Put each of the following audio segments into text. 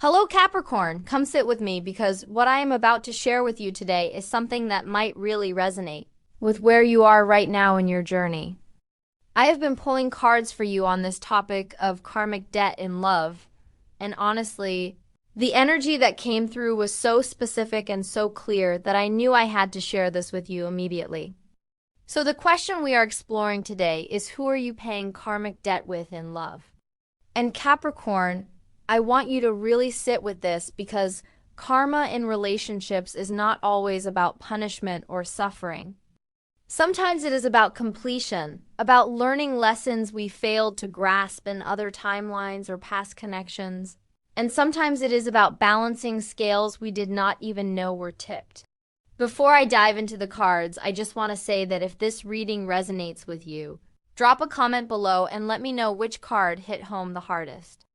Hello, Capricorn. Come sit with me because what I am about to share with you today is something that might really resonate with where you are right now in your journey. I have been pulling cards for you on this topic of karmic debt in love, and honestly, the energy that came through was so specific and so clear that I knew I had to share this with you immediately. So the question we are exploring today is, who are you paying karmic debt with in love? And Capricorn, I want you to really sit with this because karma in relationships is not always about punishment or suffering. Sometimes it is about completion, about learning lessons we failed to grasp in other timelines or past connections. And sometimes it is about balancing scales we did not even know were tipped. Before I dive into the cards, I just want to say that if this reading resonates with you, drop a comment below and let me know which card hit home the hardest.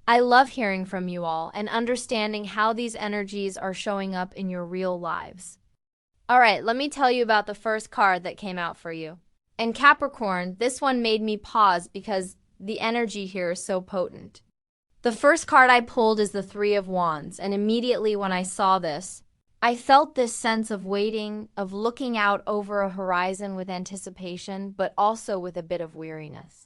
I love hearing from you all and understanding how these energies are showing up in your real lives. All right, let me tell you about the first card that came out for you. And Capricorn, this one made me pause because the energy here is so potent. The first card I pulled is the Three of Wands, and immediately when I saw this, I felt this sense of waiting, of looking out over a horizon with anticipation, but also with a bit of weariness.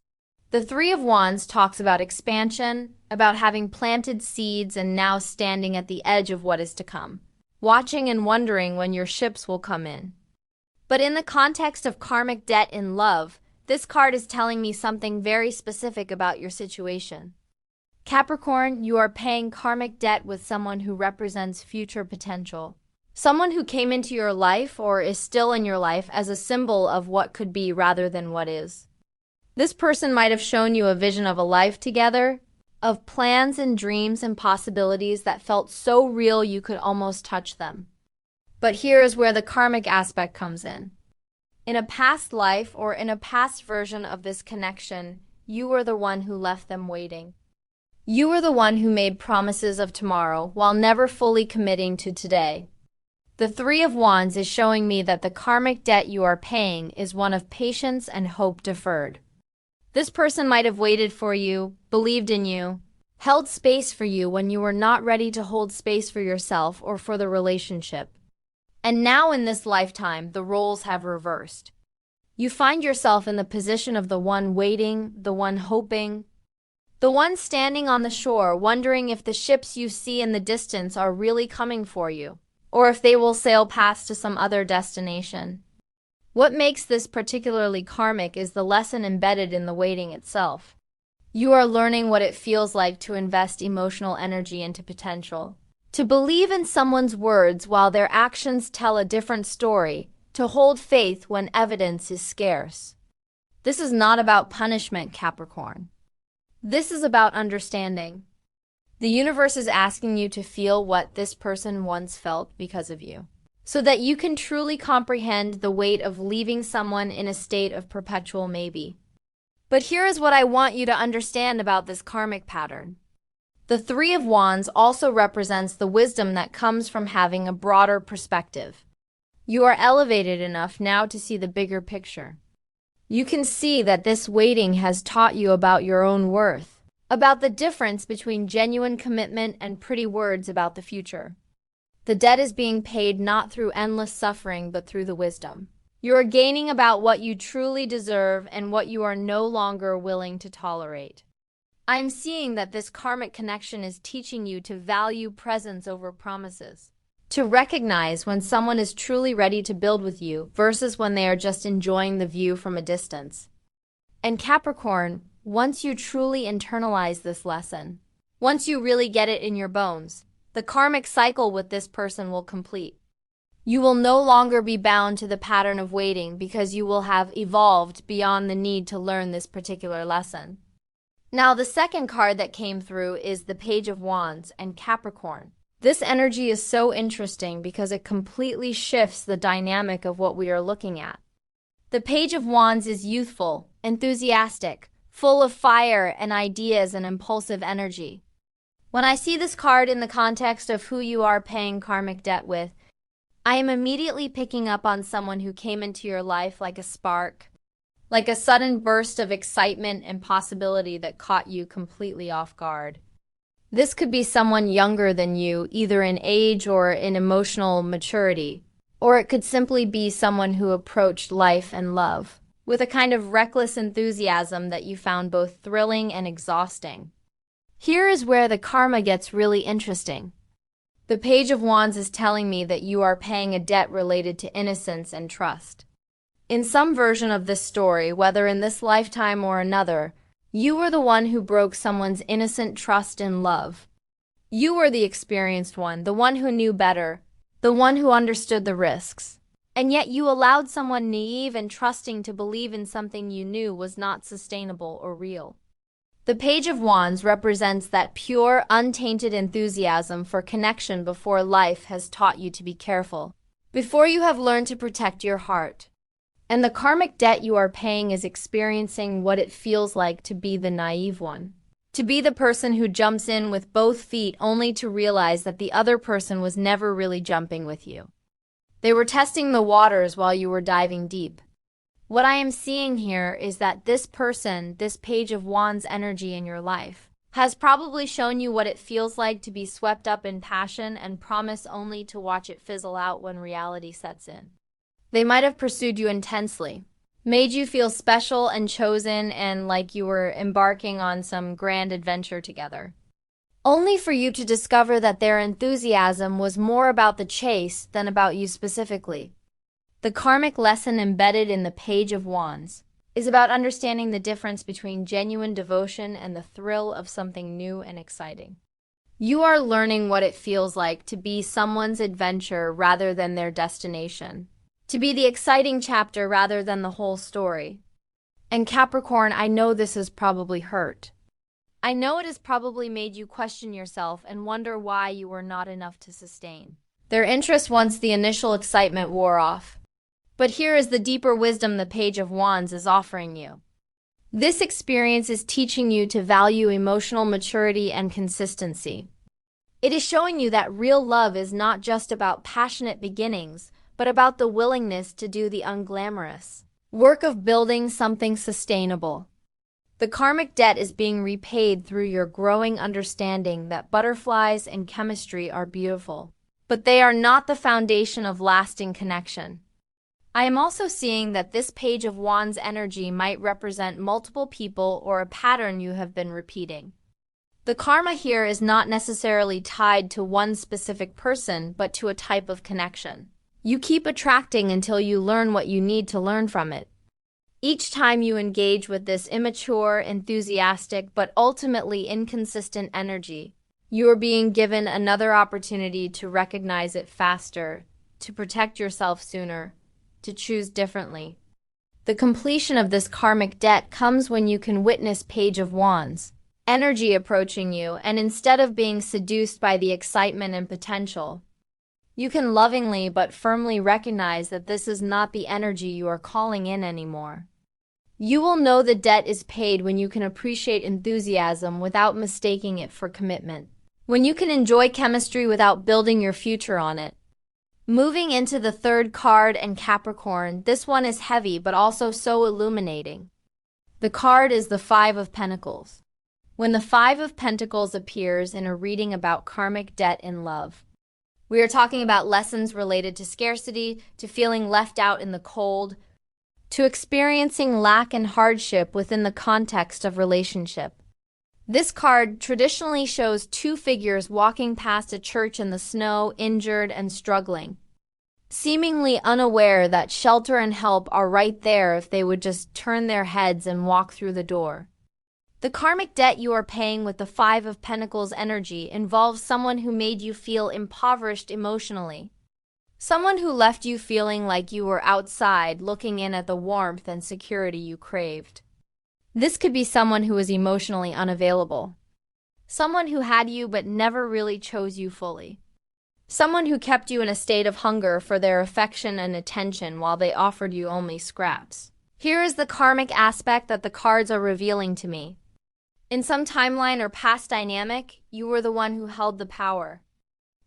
The Three of Wands talks about expansion, about having planted seeds and now standing at the edge of what is to come, watching and wondering when your ships will come in. But in the context of karmic debt in love, this card is telling me something very specific about your situation. Capricorn, you are paying karmic debt with someone who represents future potential. Someone who came into your life or is still in your life as a symbol of what could be rather than what is. This person might have shown you a vision of a life together, of plans and dreams and possibilities that felt so real you could almost touch them. But here is where the karmic aspect comes in. In a past life or in a past version of this connection, you were the one who left them waiting. You were the one who made promises of tomorrow while never fully committing to today. The Three of Wands is showing me that the karmic debt you are paying is one of patience and hope deferred. This person might have waited for you, believed in you, held space for you when you were not ready to hold space for yourself or for the relationship. And now in this lifetime, the roles have reversed. You find yourself in the position of the one waiting, the one hoping, the one standing on the shore, wondering if the ships you see in the distance are really coming for you, or if they will sail past to some other destination. What makes this particularly karmic is the lesson embedded in the waiting itself. You are learning what it feels like to invest emotional energy into potential, to believe in someone's words while their actions tell a different story, to hold faith when evidence is scarce. This is not about punishment, Capricorn. This is about understanding. The universe is asking you to feel what this person once felt because of you, so that you can truly comprehend the weight of leaving someone in a state of perpetual maybe. But here is what I want you to understand about this karmic pattern. The Three of Wands also represents the wisdom that comes from having a broader perspective. You are elevated enough now to see the bigger picture. You can see that this waiting has taught you about your own worth, about the difference between genuine commitment and pretty words about the future. The debt is being paid not through endless suffering, but through the wisdom. You are gaining about what you truly deserve and what you are no longer willing to tolerate. I am seeing that this karmic connection is teaching you to value presence over promises, to recognize when someone is truly ready to build with you versus when they are just enjoying the view from a distance. And Capricorn, once you truly internalize this lesson, once you really get it in your bones, the karmic cycle with this person will complete. You will no longer be bound to the pattern of waiting because you will have evolved beyond the need to learn this particular lesson. Now, the second card that came through is the Page of Wands and Capricorn. This energy is so interesting because it completely shifts the dynamic of what we are looking at. The Page of Wands is youthful, enthusiastic, full of fire and ideas and impulsive energy. When I see this card in the context of who you are paying karmic debt with, I am immediately picking up on someone who came into your life like a spark, like a sudden burst of excitement and possibility that caught you completely off guard. This could be someone younger than you, either in age or in emotional maturity, or it could simply be someone who approached life and love with a kind of reckless enthusiasm that you found both thrilling and exhausting. Here is where the karma gets really interesting. The Page of Wands is telling me that you are paying a debt related to innocence and trust. In some version of this story, whether in this lifetime or another, you were the one who broke someone's innocent trust and love. You were the experienced one, the one who knew better, the one who understood the risks. And yet you allowed someone naive and trusting to believe in something you knew was not sustainable or real. The Page of Wands represents that pure, untainted enthusiasm for connection before life has taught you to be careful, before you have learned to protect your heart. And the karmic debt you are paying is experiencing what it feels like to be the naive one. To be the person who jumps in with both feet only to realize that the other person was never really jumping with you. They were testing the waters while you were diving deep. What I am seeing here is that this person, this Page of Wands energy in your life, has probably shown you what it feels like to be swept up in passion and promise only to watch it fizzle out when reality sets in. They might have pursued you intensely, made you feel special and chosen and like you were embarking on some grand adventure together, only for you to discover that their enthusiasm was more about the chase than about you specifically. The karmic lesson embedded in the Page of Wands is about understanding the difference between genuine devotion and the thrill of something new and exciting. You are learning what it feels like to be someone's adventure rather than their destination, to be the exciting chapter rather than the whole story. And Capricorn, I know this has probably hurt. I know it has probably made you question yourself and wonder why you were not enough to sustain their interest once the initial excitement wore off. But here is the deeper wisdom the Page of Wands is offering you. This experience is teaching you to value emotional maturity and consistency. It is showing you that real love is not just about passionate beginnings, but about the willingness to do the unglamorous work of building something sustainable. The karmic debt is being repaid through your growing understanding that butterflies and chemistry are beautiful, but they are not the foundation of lasting connection. I am also seeing that this Page of Wands energy might represent multiple people or a pattern you have been repeating. The karma here is not necessarily tied to one specific person, but to a type of connection you keep attracting until you learn what you need to learn from it. Each time you engage with this immature, enthusiastic, but ultimately inconsistent energy, you are being given another opportunity to recognize it faster, to protect yourself sooner, to choose differently. The completion of this karmic debt comes when you can witness Page of Wands energy approaching you, and instead of being seduced by the excitement and potential, you can lovingly but firmly recognize that this is not the energy you are calling in anymore. You will know the debt is paid when you can appreciate enthusiasm without mistaking it for commitment, when you can enjoy chemistry without building your future on it. Moving into the third card and Capricorn, this one is heavy but also so illuminating. The card is the Five of Pentacles. When the Five of Pentacles appears in a reading about karmic debt in love, we are talking about lessons related to scarcity, to feeling left out in the cold, to experiencing lack and hardship within the context of relationship. This card traditionally shows two figures walking past a church in the snow, injured and struggling, seemingly unaware that shelter and help are right there if they would just turn their heads and walk through the door. The karmic debt you are paying with the Five of Pentacles energy involves someone who made you feel impoverished emotionally. Someone who left you feeling like you were outside looking in at the warmth and security you craved. This could be someone who was emotionally unavailable. Someone who had you but never really chose you fully. Someone who kept you in a state of hunger for their affection and attention while they offered you only scraps. Here is the karmic aspect that the cards are revealing to me. In some timeline or past dynamic, you were the one who held the power.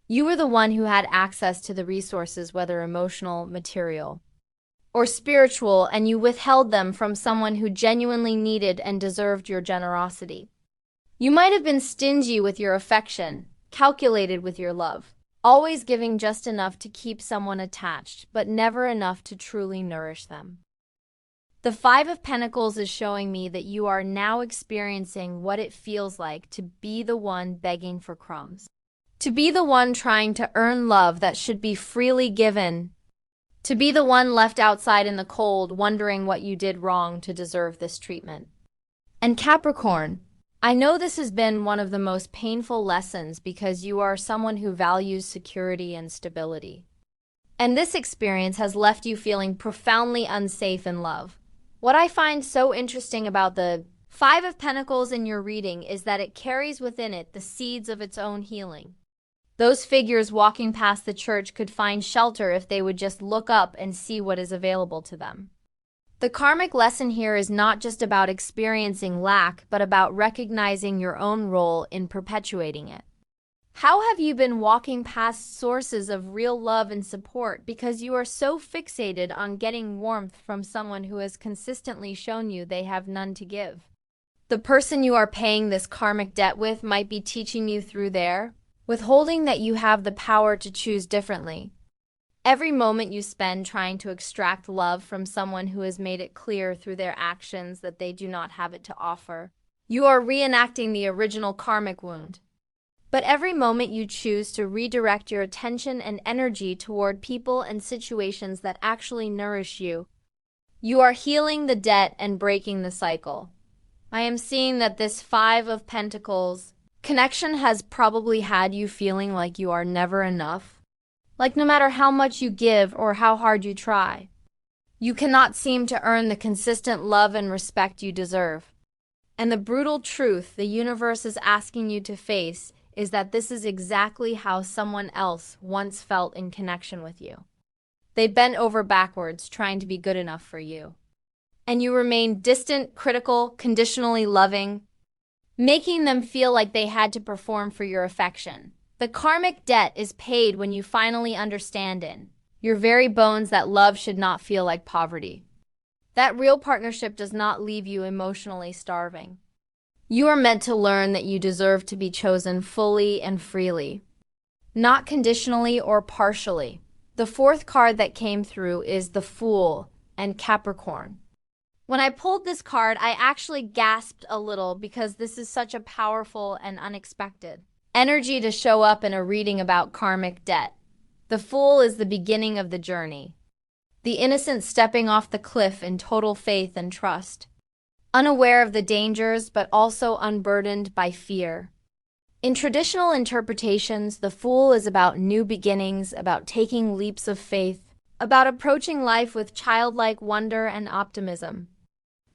You were the one who had access to the resources, whether emotional, material, or spiritual, and you withheld them from someone who genuinely needed and deserved your generosity. You might have been stingy with your affection, calculated with your love, always giving just enough to keep someone attached, but never enough to truly nourish them. The Five of Pentacles is showing me that you are now experiencing what it feels like to be the one begging for crumbs, to be the one trying to earn love that should be freely given, to be the one left outside in the cold, wondering what you did wrong to deserve this treatment. And Capricorn, I know this has been one of the most painful lessons because you are someone who values security and stability. And this experience has left you feeling profoundly unsafe in love. What I find so interesting about the Five of Pentacles in your reading is that it carries within it the seeds of its own healing. Those figures walking past the church could find shelter if they would just look up and see what is available to them. The karmic lesson here is not just about experiencing lack, but about recognizing your own role in perpetuating it. How have you been walking past sources of real love and support because you are so fixated on getting warmth from someone who has consistently shown you they have none to give? The person you are paying this karmic debt with might be teaching you through their withholding that you have the power to choose differently. Every moment you spend trying to extract love from someone who has made it clear through their actions that they do not have it to offer, you are reenacting the original karmic wound. But every moment you choose to redirect your attention and energy toward people and situations that actually nourish you, you are healing the debt and breaking the cycle. I am seeing that this Five of Pentacles connection has probably had you feeling like you are never enough. Like no matter how much you give or how hard you try, you cannot seem to earn the consistent love and respect you deserve. And the brutal truth the universe is asking you to face is that this is exactly how someone else once felt in connection with you. They bent over backwards trying to be good enough for you. And you remained distant, critical, conditionally loving, making them feel like they had to perform for your affection. The karmic debt is paid when you finally understand in your very bones that love should not feel like poverty. That real partnership does not leave you emotionally starving. You are meant to learn that you deserve to be chosen fully and freely, not conditionally or partially. The fourth card that came through is the Fool and Capricorn. When I pulled this card, I actually gasped a little because this is such a powerful and unexpected energy to show up in a reading about karmic debt. The Fool is the beginning of the journey, the innocent stepping off the cliff in total faith and trust, unaware of the dangers but also unburdened by fear. In traditional interpretations, the Fool is about new beginnings, about taking leaps of faith, about approaching life with childlike wonder and optimism.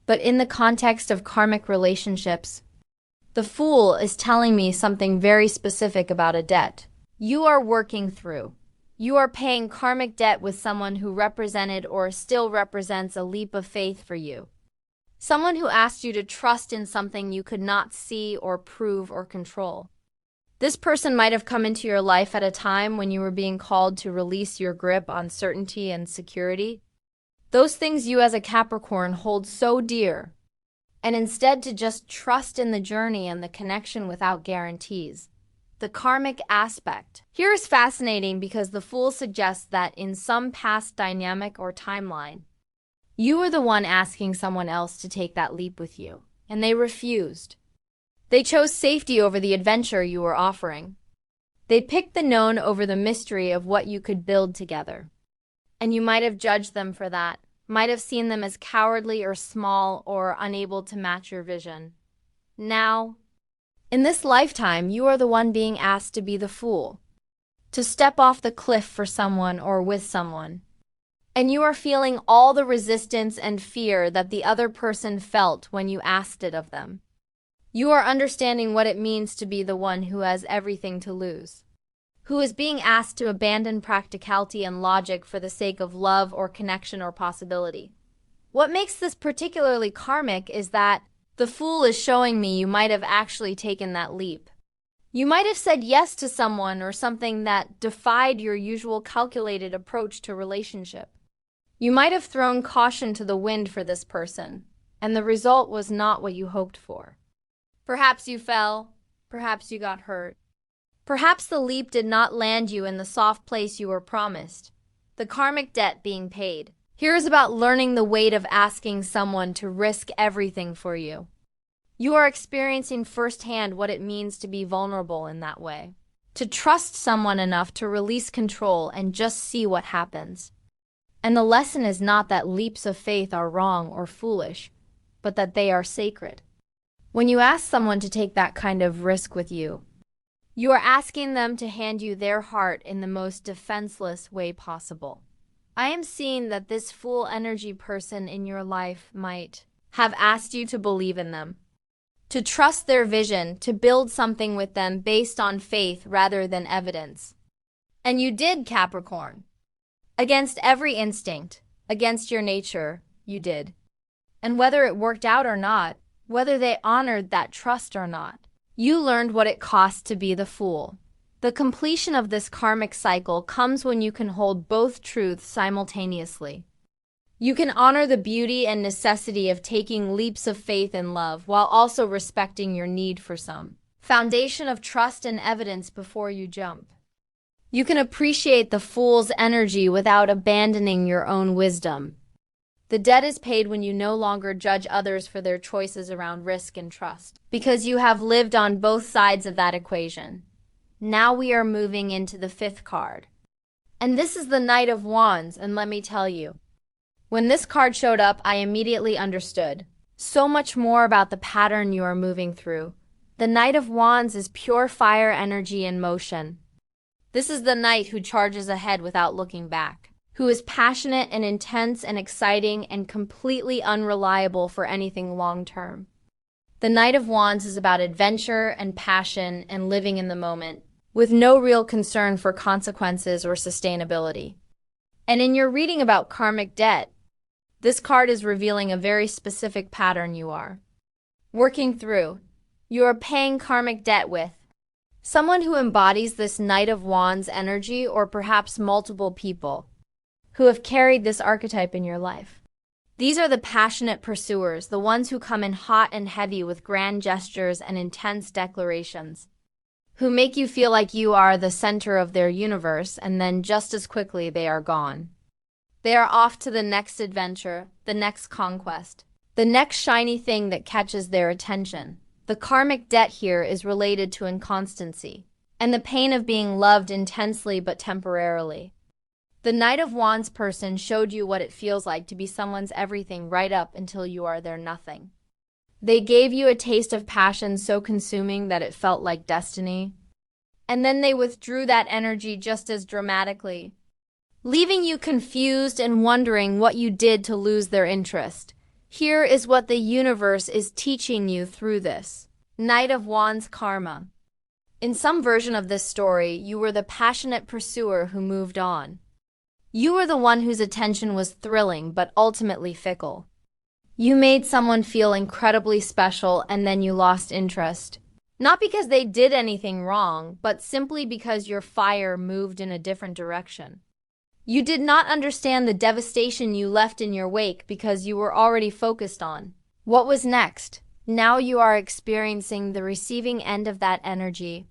But in the context of karmic relationships, the Fool is telling me something very specific about a debt you are working through. You are paying karmic debt with someone who represented or still represents a leap of faith for you. Someone who asked you to trust in something you could not see or prove or control. This person might have come into your life at a time when you were being called to release your grip on certainty and security. Those things you as a Capricorn hold so dear, and instead to just trust in the journey and the connection without guarantees. The karmic aspect here is fascinating because the Fool suggests that in some past dynamic or timeline, you were the one asking someone else to take that leap with you, and they refused. They chose safety over the adventure you were offering. They picked the known over the mystery of what you could build together. And you might have judged them for that, might have seen them as cowardly or small or unable to match your vision. Now, in this lifetime, you are the one being asked to be the Fool, to step off the cliff for someone or with someone. And you are feeling all the resistance and fear that the other person felt when you asked it of them. You are understanding what it means to be the one who has everything to lose, who is being asked to abandon practicality and logic for the sake of love or connection or possibility. What makes this particularly karmic is that the Fool is showing me you might have actually taken that leap. You might have said yes to someone or something that defied your usual calculated approach to relationship. You might have thrown caution to the wind for this person, and the result was not what you hoped for. Perhaps you fell. Perhaps you got hurt. Perhaps the leap did not land you in the soft place you were promised. The karmic debt being paid. Here is about learning the weight of asking someone to risk everything for you. You are experiencing firsthand what it means to be vulnerable in that way. To trust someone enough to release control and just see what happens. And the lesson is not that leaps of faith are wrong or foolish, but that they are sacred. When you ask someone to take that kind of risk with you, you are asking them to hand you their heart in the most defenseless way possible. I am seeing that this full energy person in your life might have asked you to believe in them, to trust their vision, to build something with them based on faith rather than evidence. And you did, Capricorn. Against every instinct, against your nature, you did. And whether it worked out or not, whether they honored that trust or not, you learned what it costs to be the fool. The completion of this karmic cycle comes when you can hold both truths simultaneously. You can honor the beauty and necessity of taking leaps of faith in love while also respecting your need for some foundation of trust and evidence before you jump. You can appreciate the fool's energy without abandoning your own wisdom. The debt is paid when you no longer judge others for their choices around risk and trust, because you have lived on both sides of that equation. Now we are moving into the fifth card. And this is the Knight of Wands, and let me tell you, when this card showed up, I immediately understood so much more about the pattern you are moving through. The Knight of Wands is pure fire energy in motion. This is the knight who charges ahead without looking back, who is passionate and intense and exciting and completely unreliable for anything long-term. The Knight of Wands is about adventure and passion and living in the moment, with no real concern for consequences or sustainability. And in your reading about karmic debt, this card is revealing a very specific pattern you are working through. You are paying karmic debt with someone who embodies this Knight of Wands energy, or perhaps multiple people who have carried this archetype in your life. These are the passionate pursuers, the ones who come in hot and heavy with grand gestures and intense declarations, who make you feel like you are the center of their universe, and then just as quickly they are gone. They are off to the next adventure, the next conquest, the next shiny thing that catches their attention. The karmic debt here is related to inconstancy and the pain of being loved intensely but temporarily. The Knight of Wands person showed you what it feels like to be someone's everything right up until you are their nothing. They gave you a taste of passion so consuming that it felt like destiny. And then they withdrew that energy just as dramatically, leaving you confused and wondering what you did to lose their interest. Here is what the universe is teaching you through this Knight of Wands karma. In some version of this story, you were the passionate pursuer who moved on. You were the one whose attention was thrilling but ultimately fickle. You made someone feel incredibly special and then you lost interest. Not because they did anything wrong, but simply because your fire moved in a different direction. You did not understand the devastation you left in your wake because you were already focused on what was next. Now you are experiencing the receiving end of that energy.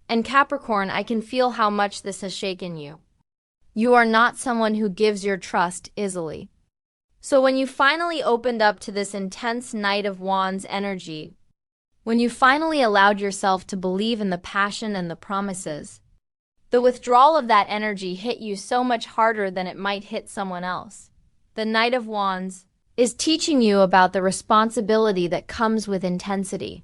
And Capricorn, I can feel how much this has shaken you. You are not someone who gives your trust easily. So when you finally opened up to this intense Knight of Wands energy, when you finally allowed yourself to believe in the passion and the promises, the withdrawal of that energy hit you so much harder than it might hit someone else. The Knight of Wands is teaching you about the responsibility that comes with intensity.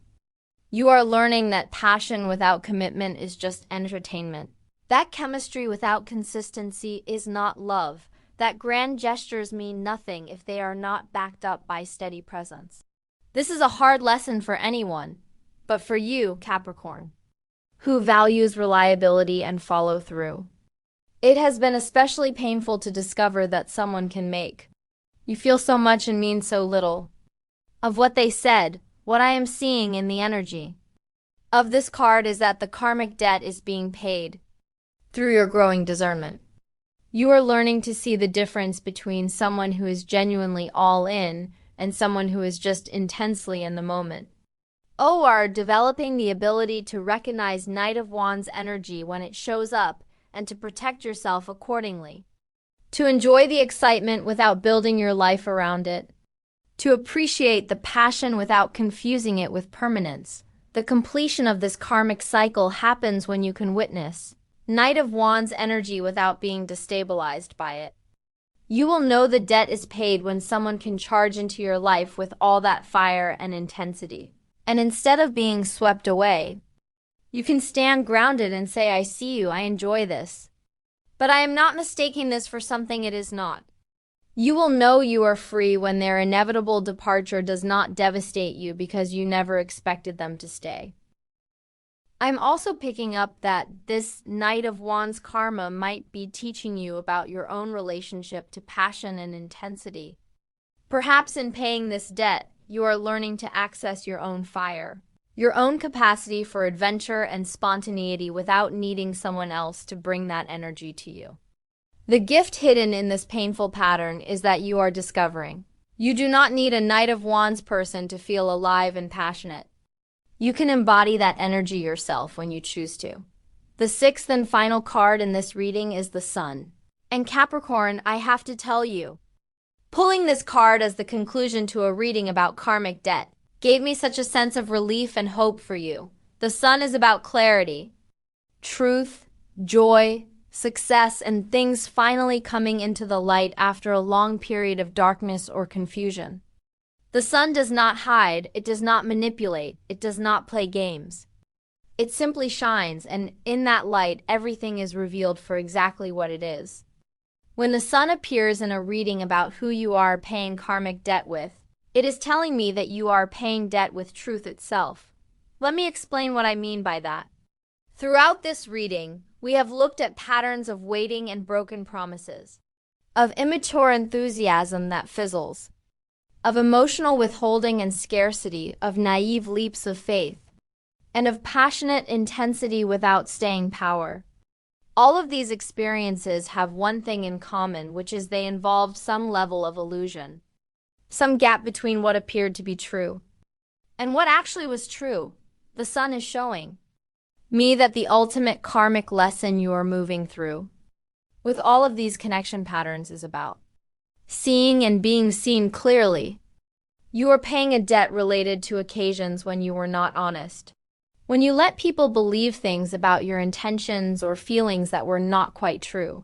You are learning that passion without commitment is just entertainment. That chemistry without consistency is not love. That grand gestures mean nothing if they are not backed up by steady presence. This is a hard lesson for anyone, but for you, Capricorn, who values reliability and follow through. It has been especially painful to discover that someone can make you feel so much and mean so little. Of what they said, what I am seeing in the energy of this card is that the karmic debt is being paid through your growing discernment. You are learning to see the difference between someone who is genuinely all in and someone who is just intensely in the moment. are developing the ability to recognize Knight of Wands energy when it shows up and to protect yourself accordingly. To enjoy the excitement without building your life around it. To appreciate the passion without confusing it with permanence. The completion of this karmic cycle happens when you can witness Knight of Wands energy without being destabilized by it. You will know the debt is paid when someone can charge into your life with all that fire and intensity. And instead of being swept away, you can stand grounded and say, I see you, I enjoy this. But I am not mistaking this for something it is not. You will know you are free when their inevitable departure does not devastate you because you never expected them to stay. I'm also picking up that this Knight of Wands karma might be teaching you about your own relationship to passion and intensity. Perhaps in paying this debt, you are learning to access your own fire, your own capacity for adventure and spontaneity without needing someone else to bring that energy to you. The gift hidden in this painful pattern is that you are discovering. You do not need a Knight of Wands person to feel alive and passionate. You can embody that energy yourself when you choose to. The sixth and final card in this reading is the Sun. And Capricorn, I have to tell you, pulling this card as the conclusion to a reading about karmic debt gave me such a sense of relief and hope for you. The Sun is about clarity, truth, joy, success, and things finally coming into the light after a long period of darkness or confusion. The Sun does not hide, it does not manipulate, it does not play games. It simply shines, and in that light, everything is revealed for exactly what it is. When the Sun appears in a reading about who you are paying karmic debt with, it is telling me that you are paying debt with truth itself. Let me explain what I mean by that. Throughout this reading, we have looked at patterns of waiting and broken promises, of immature enthusiasm that fizzles, of emotional withholding and scarcity, of naive leaps of faith, and of passionate intensity without staying power. All of these experiences have one thing in common, which is they involved some level of illusion, some gap between what appeared to be true and what actually was true. The Sun is showing me that the ultimate karmic lesson you are moving through with all of these connection patterns is about seeing and being seen clearly. You are paying a debt related to occasions when you were not honest. When you let people believe things about your intentions or feelings that were not quite true.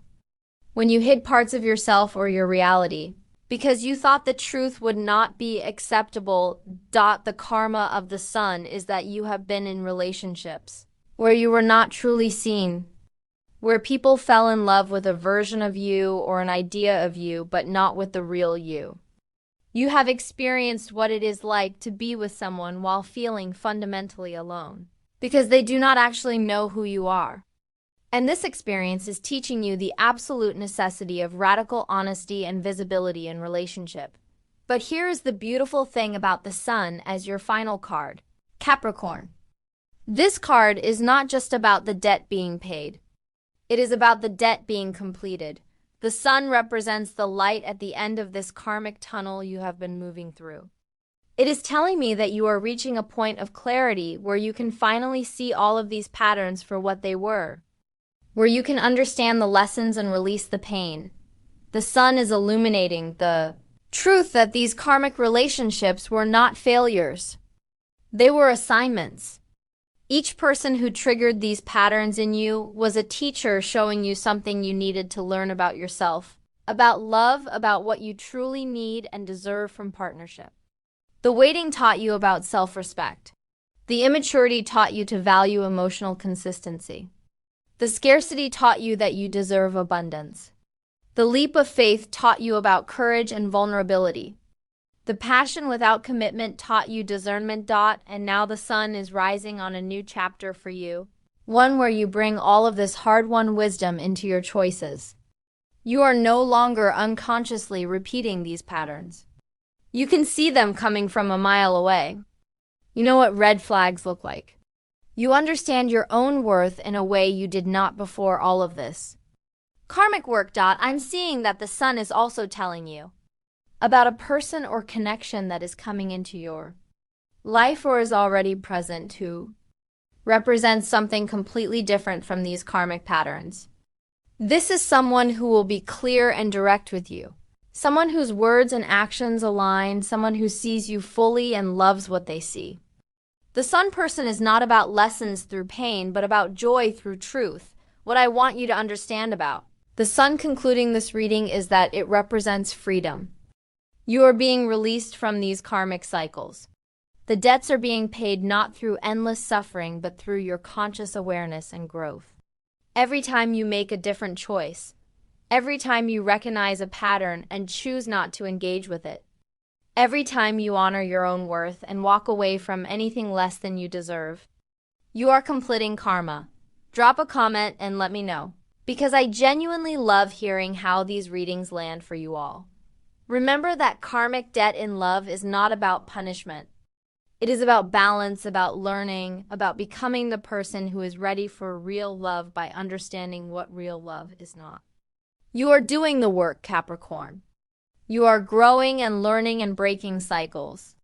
When you hid parts of yourself or your reality because you thought the truth would not be acceptable. The karma of the Sun is that you have been in relationships where you were not truly seen, where people fell in love with a version of you or an idea of you, but not with the real you. You have experienced what it is like to be with someone while feeling fundamentally alone, because they do not actually know who you are. And this experience is teaching you the absolute necessity of radical honesty and visibility in relationship. But here is the beautiful thing about the Sun as your final card, Capricorn. This card is not just about the debt being paid. It is about the debt being completed. The Sun represents the light at the end of this karmic tunnel you have been moving through. It is telling me that you are reaching a point of clarity where you can finally see all of these patterns for what they were, where you can understand the lessons and release the pain. The Sun is illuminating the truth that these karmic relationships were not failures. They were assignments. Each person who triggered these patterns in you was a teacher showing you something you needed to learn about yourself, about love, about what you truly need and deserve from partnership. The waiting taught you about self-respect. The immaturity taught you to value emotional consistency. The scarcity taught you that you deserve abundance. The leap of faith taught you about courage and vulnerability. The passion without commitment taught you discernment. And now the Sun is rising on a new chapter for you, one where you bring all of this hard-won wisdom into your choices. You are no longer unconsciously repeating these patterns. You can see them coming from a mile away. You know what red flags look like. You understand your own worth in a way you did not before all of this. Karmic work. I'm seeing that the Sun is also telling you about a person or connection that is coming into your life or is already present to represents something completely different from these karmic patterns. This is someone who will be clear and direct with you. Someone whose words and actions align, someone who sees you fully and loves what they see. The Sun person is not about lessons through pain, but about joy through truth. What I want you to understand about the Sun concluding this reading is that it represents freedom. You are being released from these karmic cycles. The debts are being paid not through endless suffering, but through your conscious awareness and growth. Every time you make a different choice, every time you recognize a pattern and choose not to engage with it, every time you honor your own worth and walk away from anything less than you deserve, you are completing karma. Drop a comment and let me know, because I genuinely love hearing how these readings land for you all. Remember that karmic debt in love is not about punishment. It is about balance, about learning, about becoming the person who is ready for real love by understanding what real love is not. You are doing the work, Capricorn. You are growing and learning and breaking cycles.